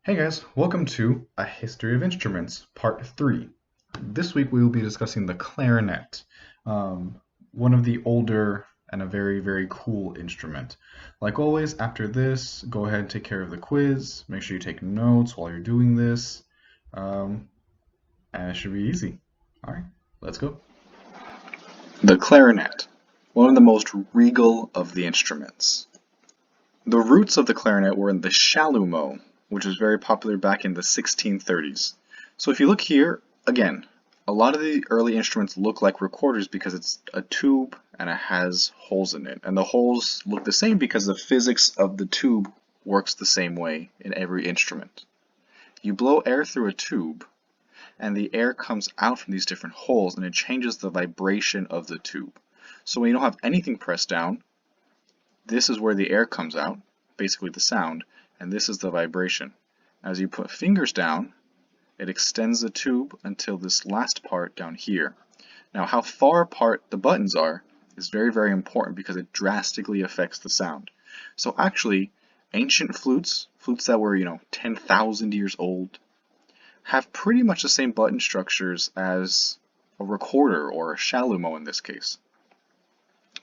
Hey guys, welcome to A History of Instruments, Part 3. This week we will be discussing the clarinet, one of the older and a very, very cool instrument. Like always, after this, go ahead and take care of the quiz. Make sure you take notes while you're doing this, um, and it should be easy. Alright, let's go. The clarinet, one of the most regal of the instruments. The roots of the clarinet were in the Chalumeau, which was very popular back in the 1630s. So if you look here, again, a lot of the early instruments look like recorders because it's a tube and it has holes in it. And the holes look the same because the physics of the tube works the same way in every instrument. You blow air through a tube and the air comes out from these different holes and it changes the vibration of the tube. So when you don't have anything pressed down, this is where the air comes out, basically the sound, and this is the vibration. As you put fingers down, it extends the tube until this last part down here. Now, how far apart the buttons are is very, very important because it drastically affects the sound. So actually, ancient flutes that were, 10,000 years old, have pretty much the same button structures as a recorder or a Chalumeau in this case.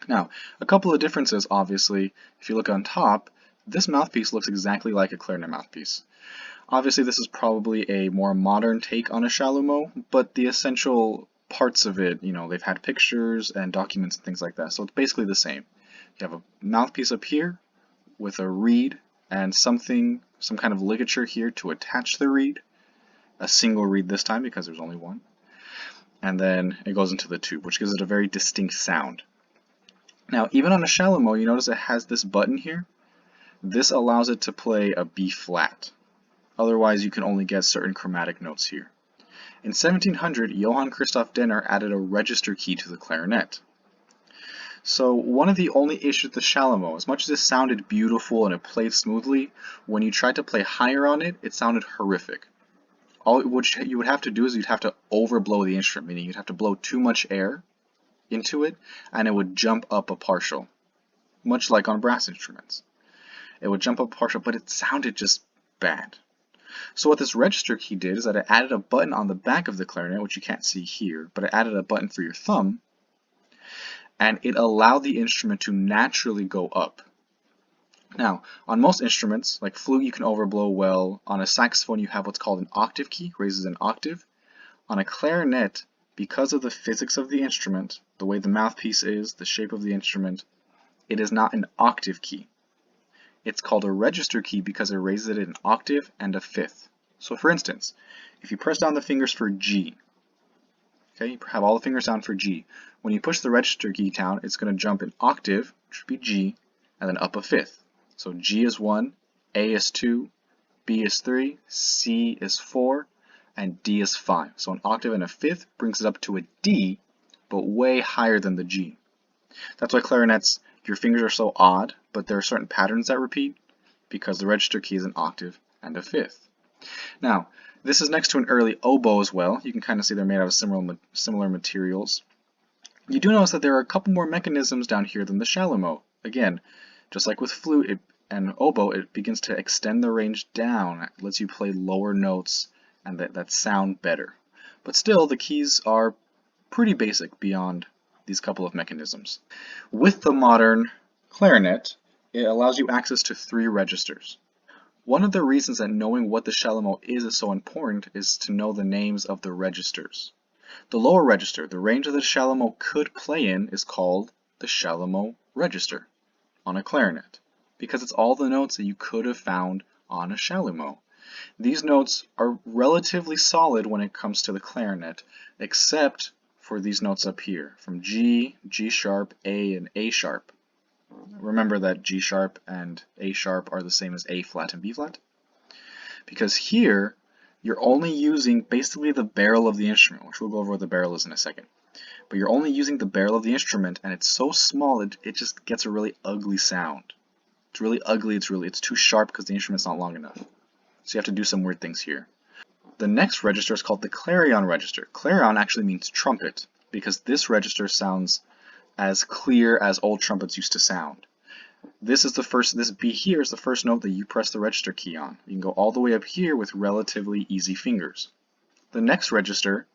Now, a couple of differences, obviously. If you look on top, this mouthpiece looks exactly like a clarinet mouthpiece. Obviously, this is probably a more modern take on a Chalumeau, but the essential parts of it, they've had pictures and documents and things like that, so it's basically the same. You have a mouthpiece up here with a reed and some kind of ligature here to attach the reed, a single reed this time because there's only one, and then it goes into the tube, which gives it a very distinct sound. Now, even on a Chalumeau, you notice it has this button here. This allows it to play a B flat. Otherwise, you can only get certain chromatic notes here. In 1700, Johann Christoph Denper added a register key to the clarinet. So one of the only issues with the Chalumeau, as much as it sounded beautiful and it played smoothly, when you tried to play higher on it, it sounded horrific. All what you would have to do is you'd have to overblow the instrument, meaning you'd have to blow too much air into it, and it would jump up a partial, much like on brass instruments. It would jump up a partial, but it sounded just bad. So what this register key did is that it added a button on the back of the clarinet, which you can't see here, but it added a button for your thumb, and it allowed the instrument to naturally go up. Now, on most instruments, like flute, you can overblow well. On a saxophone, you have what's called an octave key, raises an octave. On a clarinet, because of the physics of the instrument, the way the mouthpiece is, the shape of the instrument, it is not an octave key. It's called a register key because it raises it an octave and a fifth. So for instance, if you press down the fingers for G, okay, you have all the fingers down for G. When you push the register key down, it's going to jump an octave, which would be G, and then up a fifth. So G is 1, A is 2, B is 3, C is 4, and D is 5. So an octave and a fifth brings it up to a D, but way higher than the G. That's why clarinets, your fingers are so odd, but there are certain patterns that repeat because the register key is an octave and a fifth. Now, this is next to an early oboe as well. You can kind of see they're made out of similar materials. You do notice that there are a couple more mechanisms down here than the Chalumeau. Again, just like with flute and oboe, it begins to extend the range down. It lets you play lower notes and that sound better. But still, the keys are pretty basic beyond these couple of mechanisms. With the modern clarinet, it allows you access to 3 registers. One of the reasons that knowing what the Chalumeau is so important is to know the names of the registers. The lower register, the range that the Chalumeau could play in, is called the Chalumeau register on a clarinet, because it's all the notes that you could have found on a Chalumeau. These notes are relatively solid when it comes to the clarinet, except for these notes up here, from G, G sharp, A, and A sharp. Remember that G sharp and A sharp are the same as A flat and B flat? Because here, you're only using basically the barrel of the instrument, which we'll go over what the barrel is in a second. But you're only using the barrel of the instrument, and it's so small, it just gets a really ugly sound. It's really ugly, it's too sharp because the instrument's not long enough. So you have to do some weird things here. The next register is called the clarion register. Clarion actually means trumpet, because this register sounds as clear as old trumpets used to sound. This B here is the first note that you press the register key on. You can go all the way up here with relatively easy fingers. The next register,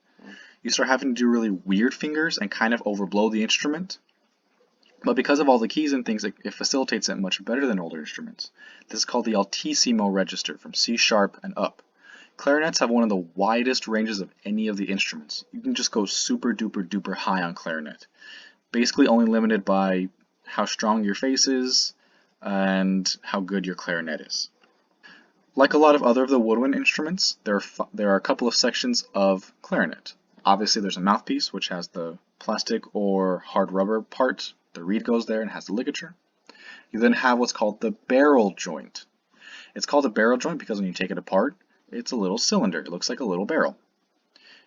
you start having to do really weird fingers and kind of overblow the instrument. But because of all the keys and things, it facilitates it much better than older instruments. This is called the altissimo register, from C sharp and up. Clarinets have one of the widest ranges of any of the instruments. You can just go super duper duper high on clarinet. Basically only limited by how strong your face is and how good your clarinet is. Like a lot of other of the woodwind instruments, there are a couple of sections of clarinet. Obviously there's a mouthpiece, which has the plastic or hard rubber part. The reed goes there and has the ligature. You then have what's called the barrel joint. It's called a barrel joint because when you take it apart, it's a little cylinder. It looks like a little barrel.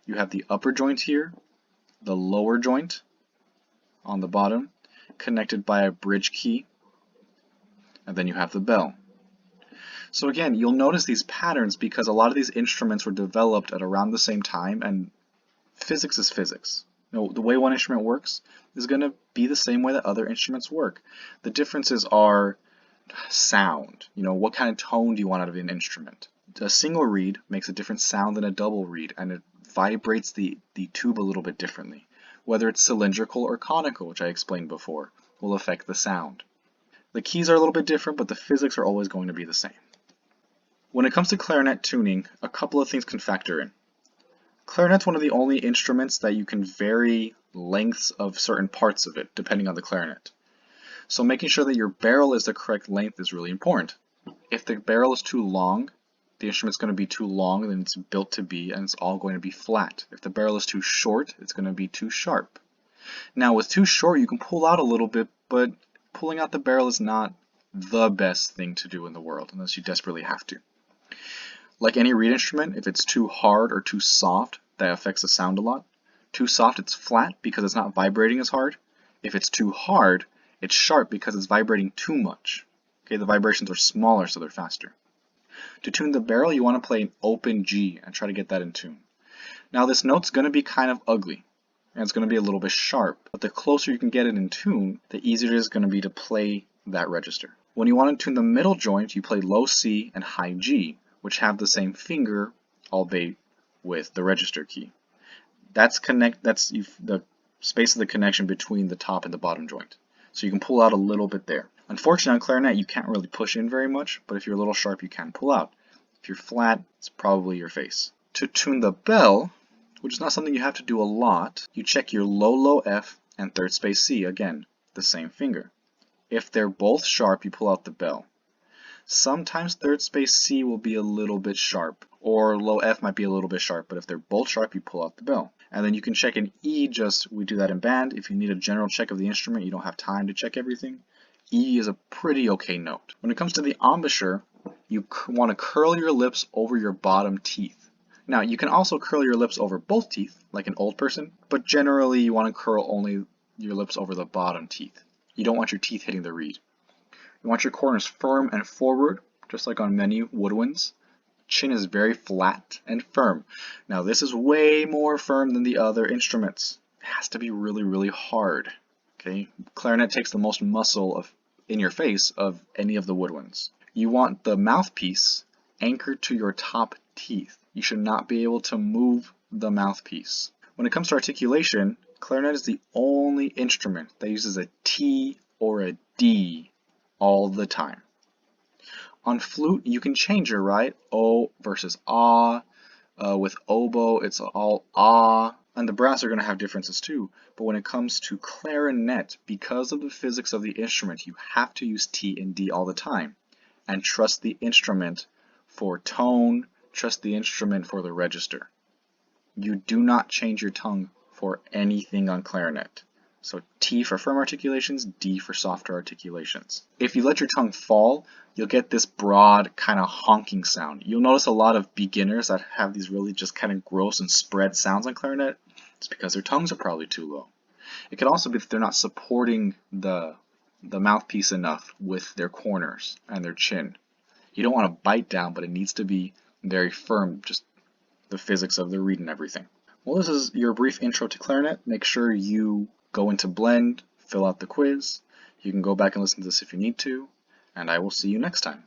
You have the upper joint here, the lower joint on the bottom, connected by a bridge key, and then you have the bell. So again, you'll notice these patterns because a lot of these instruments were developed at around the same time, and physics is physics. The way one instrument works is going to be the same way that other instruments work. The differences are sound. What kind of tone do you want out of an instrument? A single reed makes a different sound than a double reed, and it vibrates the tube a little bit differently. Whether it's cylindrical or conical, which I explained before, will affect the sound. The keys are a little bit different, but the physics are always going to be the same. When it comes to clarinet tuning, a couple of things can factor in. Clarinet's one of the only instruments that you can vary lengths of certain parts of it, depending on the clarinet. So making sure that your barrel is the correct length is really important. If the barrel is too long, the instrument's going to be too long than it's built to be, and it's all going to be flat. If the barrel is too short, it's going to be too sharp. Now with too short, you can pull out a little bit, but pulling out the barrel is not the best thing to do in the world, unless you desperately have to. Like any reed instrument, if it's too hard or too soft, that affects the sound a lot. Too soft, it's flat because it's not vibrating as hard. If it's too hard, it's sharp because it's vibrating too much. Okay, the vibrations are smaller, so they're faster. To tune the barrel, you want to play an open G and try to get that in tune. Now this note's going to be kind of ugly, and it's going to be a little bit sharp, but the closer you can get it in tune, the easier it is going to be to play that register. When you want to tune the middle joint, you play low C and high G, which have the same finger, albeit with the register key. That's the space of the connection between the top and the bottom joint. So you can pull out a little bit there. Unfortunately, on clarinet, you can't really push in very much, but if you're a little sharp, you can pull out. If you're flat, it's probably your face. To tune the bell, which is not something you have to do a lot, you check your low F and third space C, again, the same finger. If they're both sharp, you pull out the bell. Sometimes third space C will be a little bit sharp, or low F might be a little bit sharp, but if they're both sharp, you pull out the bell. And then you can check an E, we do that in band. If you need a general check of the instrument, you don't have time to check everything. E is a pretty okay note. When it comes to the embouchure, you want to curl your lips over your bottom teeth. Now, you can also curl your lips over both teeth, like an old person, but generally you want to curl only your lips over the bottom teeth. You don't want your teeth hitting the reed. You want your corners firm and forward, just like on many woodwinds. Chin is very flat and firm. Now this is way more firm than the other instruments. It has to be really, really hard. Okay, clarinet takes the most muscle in your face of any of the woodwinds. You want the mouthpiece anchored to your top teeth. You should not be able to move the mouthpiece. When it comes to articulation, clarinet is the only instrument that uses a T or a D all the time. On flute, you can change it, right? O versus ah. With oboe, it's all ah. And the brass are going to have differences too. But when it comes to clarinet, because of the physics of the instrument, you have to use T and D all the time. And trust the instrument for tone, trust the instrument for the register. You do not change your tongue for anything on clarinet. So T for firm articulations, D for softer articulations. If you let your tongue fall, you'll get this broad kind of honking sound. You'll notice a lot of beginners that have these really just kind of gross and spread sounds on clarinet. It's because their tongues are probably too low. It could also be that they're not supporting the mouthpiece enough with their corners and their chin. You don't want to bite down, but it needs to be very firm, just the physics of the reed and everything. Well, this is your brief intro to clarinet. Make sure you go into Blend, fill out the quiz. You can go back and listen to this if you need to, and I will see you next time.